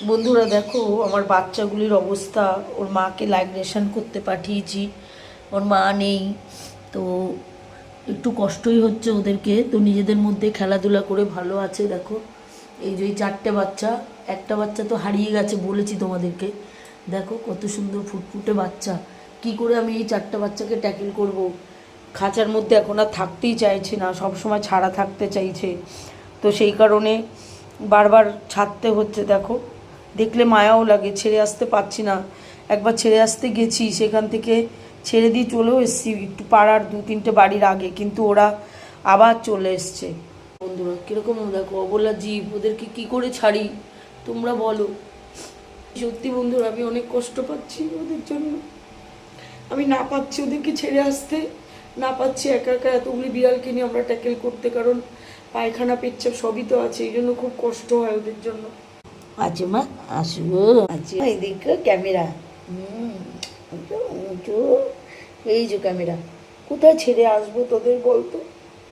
বন্ধুরা দেখো আমার বাচ্চাগুলির অবস্থা। ওর মাকে লাইগ্রেশন করতে পাঠিয়েছি, ওর মা নেই, তো একটু কষ্টই হচ্ছে ওদেরকে। তো নিজেদের মধ্যে খেলাধুলা করে ভালো আছে। দেখো এই যে 4টে বাচ্চা, একটা বাচ্চা তো হারিয়ে গেছে বলেছি তোমাদেরকে। দেখো কত সুন্দর ফুটফুটে বাচ্চা। কি করে আমি এই 4টে বাচ্চাকে ট্যাকেল করব? খাঁচার মধ্যে এখন আর থাকতেই চাইছে না, সব সময় ছাড়া থাকতে চাইছে। তো সেই কারণে বারবার ছাড়তে হচ্ছে। দেখো দেখলে মায়াও লাগে, ছেড়ে আসতে পারছি না। একবার ছেড়ে আসতে গেছি, সেখান থেকে ছেড়ে দিয়ে চলেও এসেছি একটু পাড়ার 2-3টে বাড়ির আগে, কিন্তু ওরা আবার চলে এসছে। বন্ধুরা কীরকম দেখো অবলা জীব, ওদেরকে কি করে ছাড়ি তোমরা বলো। সত্যি বন্ধুরা আমি অনেক কষ্ট পাচ্ছি ওদের জন্য। আমি না পাচ্ছি ওদেরকে ছেড়ে আসতে, না পাচ্ছি একা একা এতগুলি বিড়ালকে নিয়ে আমরা ট্যাকেল করতে, কারণ পায়খানা পেচ্ছাপ সবই তো আছে, এই জন্য খুব কষ্ট হয় ওদের জন্য। আছে মা, আসবো আছে, এদিকে ক্যামেরা, এই যে ক্যামেরা, কোথায় ছেড়ে আসবো তোদের বলতো।